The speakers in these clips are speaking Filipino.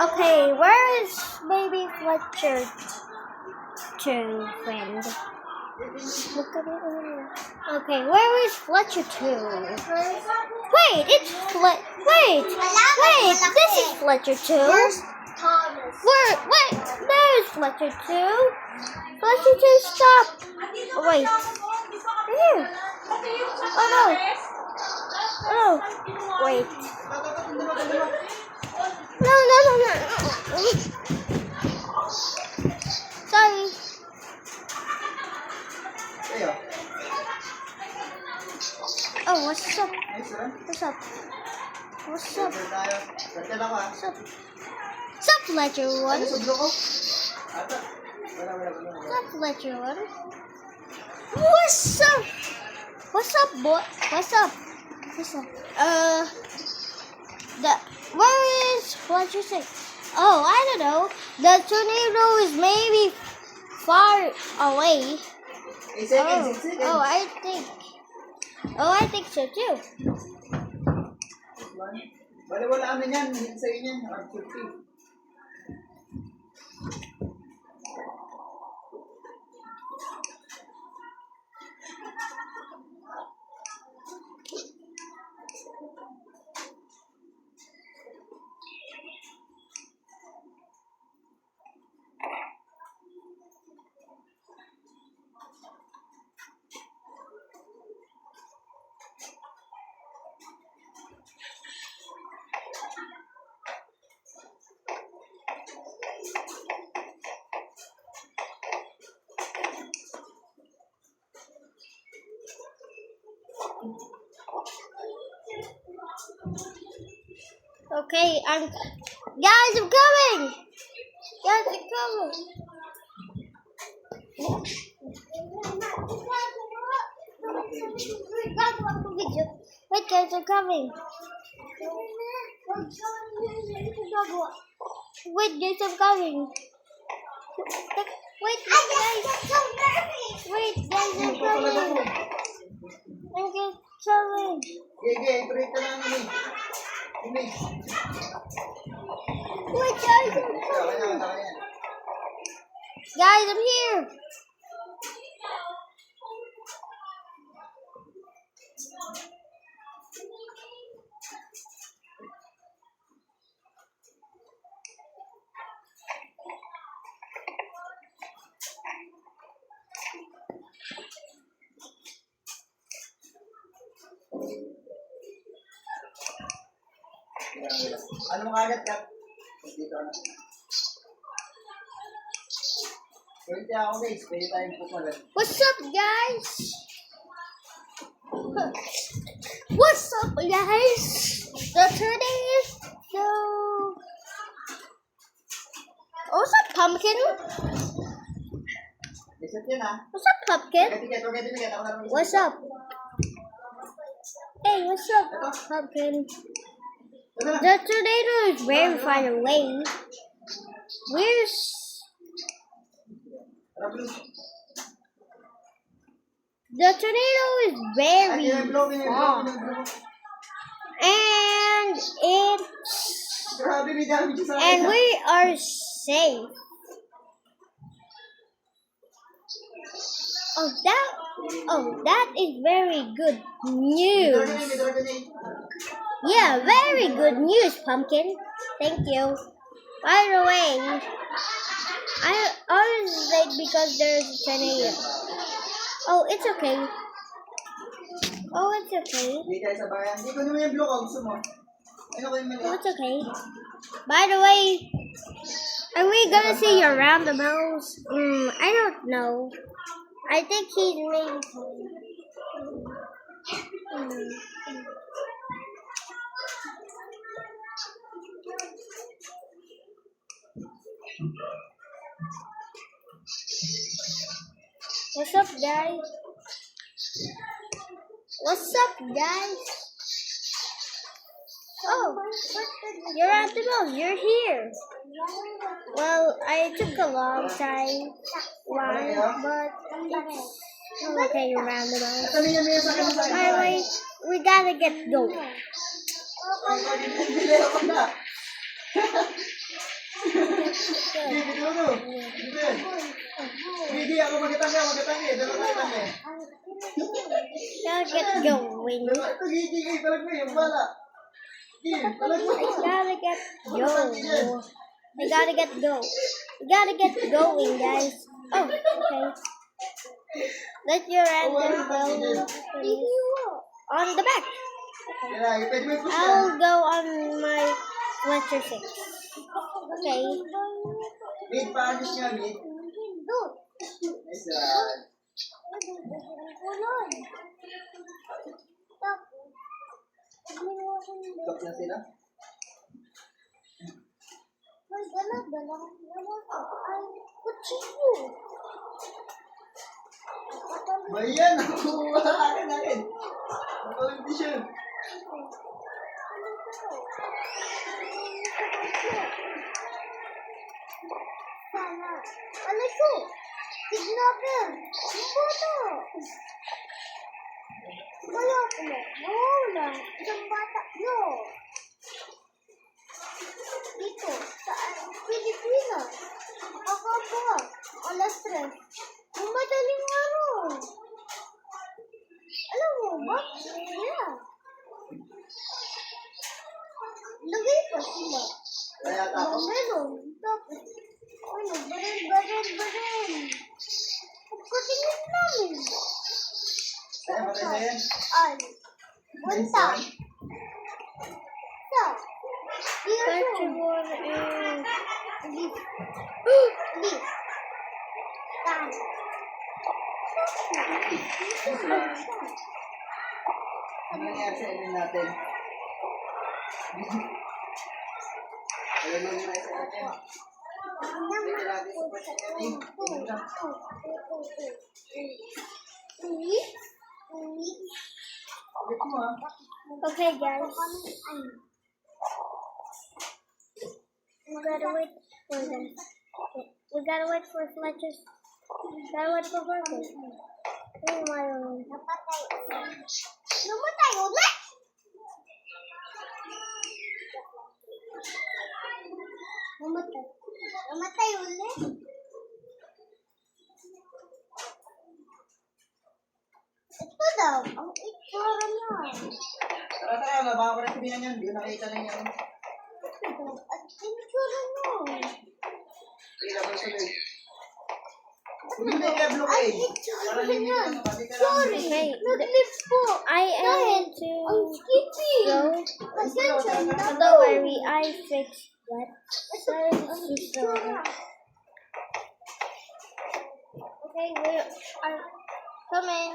Okay, where is baby Fletcher 2, friend? Look at it. Okay, where is Fletcher 2? Wait, it's wait, this is Fletcher 2. Wait, there's Fletcher 2. Fletcher 2, stop. Oh, wait. Here. Oh, no. Oh, wait. No. Sorry. Oh, what's up? What's up? What's up? What's up, Fletcher 1? What's up, Fletcher 1? What's up? What's up, boy? What's up? Where is Fletcher 6? Oh, I don't know. The tornado is maybe far away. I think so too. Wala yan. Sa inyo. Okay, guys, I'm coming. Wait, guys, I'm coming. Wait, guys, I'm coming. Wait, guys, I'm coming. I'm coming. Wait, guys, I'm coming. Guys, I'm here. Ano mo agad ka? Dito na. Pwede ako guys. Pwede tayong pumalag. What's up, guys? What's up, guys? The today is so. What's up, pumpkin? What's up, pumpkin? What's up? Hey, what's up, pumpkin? The tornado is very far away. Where's... The tornado is very far. And we are safe. That is very good news. Yeah, very good news, pumpkin. Thank you. By the way, I was late because there's a tornado. Oh, it's okay. Oh, it's okay. By the way, are we gonna see your roundabouts? I don't know. I think he's maybe. What's up, guys? Oh, you're at the nose. You're here. Well, I took a long time. Why? But it's okay around the nose. Anyway, we gotta get going. Gigi, dito. Dito yan. Gigi, ako magkatangga. Dalawa tayo tangga. Gotta get going. Ito, Gigi, talag mo yung bala. Gigi, talag mo. I gotta get go. I gotta get go. We gotta get going, guys. Oh, okay. Let your random go on the back. Yan, pwede mo i-push yan. I'll go on my Fletcher 6. Okay. Mid, paalis niya, mid. Nice run. Stop na sila. Bayan, nakuha ka na rin. Nakuha Ano ito? Kidnapper! Ang bata! Wala ko na. Nawala. Isang bata. No. Dito. Sa Pilipinas. Akaba. Alas 3. Ang madaling araw. Alam mo ba? Yeah. Lagay pa sila. Kaya tapos. Meron. Tapos. Ano? Baril. Pagkatingin namin. Kaya matay na yan. Ay. Bunta. Sa. Virtual and leaf. Leaf. Tan. Ano nangyari sa inyo natin? Alam mo na sa inyo. Pwede natin sa pagkakas. Tingin lang. Ulit mo ah. Okay, guys. We gotta wait for them. We gotta wait for Fletcher's. Gotta wait for Burger. Oh my God. Namatay ulit! Namatay ulit? Ito daw, ang itsura niya. Tara, baka ko na sabihan yan. Hindi ko nakita na yan. At itsura niya. Hindi na tuloy. Kung hindi kaya block A. Para hindi ka na kasi Sorry, nag-lift po. I am to go. Don't worry, I fixed that. Sorry, okay, we are coming.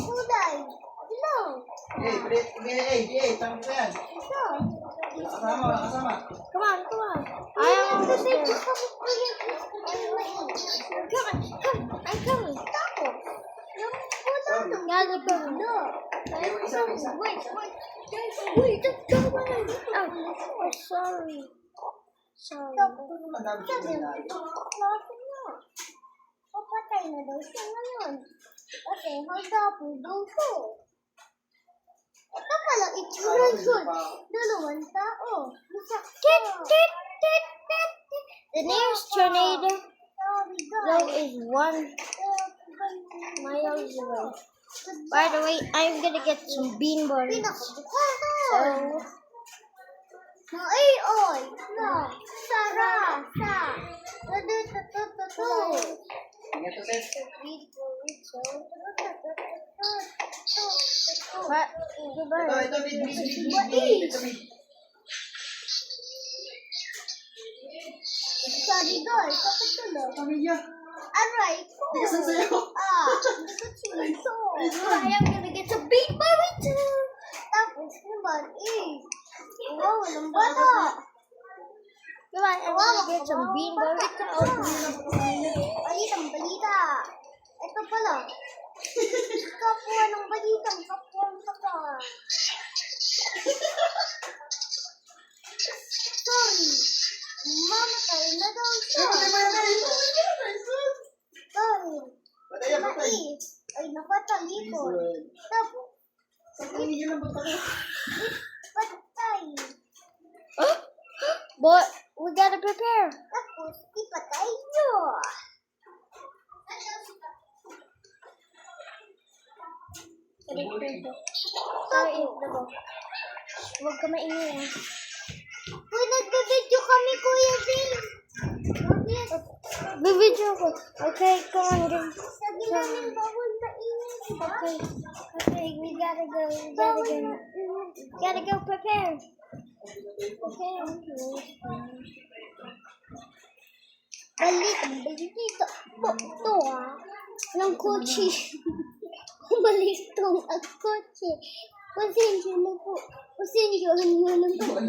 Kulay. Hello. Tama ko yan. Kasama. Come on. I am on the stage. I'm coming. Gotta go. No. Wait, just go away. Oh, sorry. Ang dami siya na. Papatay na daw siya ngayon. Kasi handa po daw ko. Ito pala, itsura yun. Dalawang tao. The nearest tornado though is 1 miles away. By the way, I'm gonna get some bean bars. So, no, no, Sarah, Ingat to, Seth. What? Ito, mid. Sorry, guys. Kapatulo. Pamilya. Alright. Isang sayo. I am gonna get some bean burrito. Tapos naman, wow, walang bata. Diba, I'm gonna get some bean burrito. Balita. Ito pala. Kapwa ng balitang kapwa ng kapwa. Sorry. Mamatay na daw siya. Sorry. Patay. Ay, nakatalikod. Tapos, patay. we gotta prepare. Tapos, ipatay nyo. Sorry, huwag ka maingay ah. Uy, nagbe-video kami, Kuya Jay. Bibidyo ko. Okay, come on, guys. Sabi namin bawal maingay. Okay. Okay, we gotta go. Gotta go prepare. Okay. Balik dito. Ito ah. Ng kotse. Balik tong ang kotse. Pasensya na po. Pasensya na po.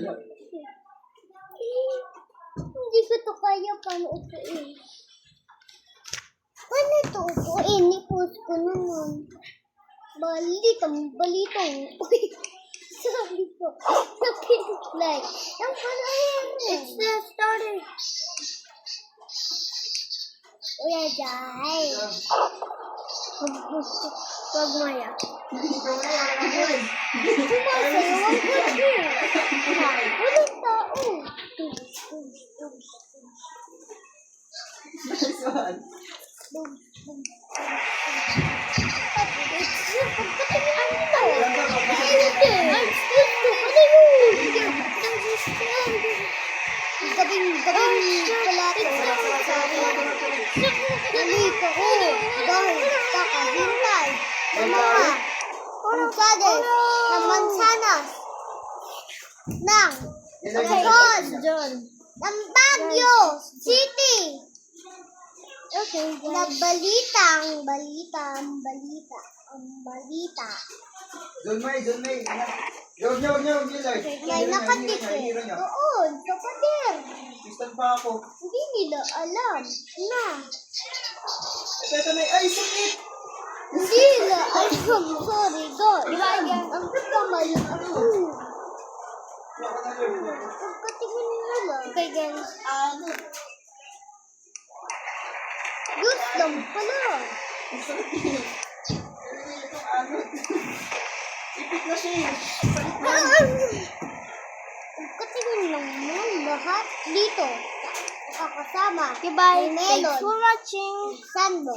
Hindi ko to kaya paano upuin. Paano ito upuin? Ni-post ko naman. Balitong. Uy, sabi ko. Napinlay. Ang pala yan. It's the starter. Kuya Jai. Wag maya. Sumasayaw ang kotse. Walang tao. Nice one. Nalito ko dahil kakahintay ng mga pulsades ng mansanas ng Luzon ng Baguio City. Okay, balita. John May. Huwag nila. May nakatikit. Doon, sa pader. Distant pa ako. Hindi nila alam na. Ito na. Ay, sakit! Hindi nila alam. Sorry, God. Ang kamali ako. Pagkatingin nila lang. Okay, guys. Good lang pala. Ipit na siya. Pagkatingin lang mo lahat dito. Kakasama. Goodbye. Thanks for watching. Sandbo.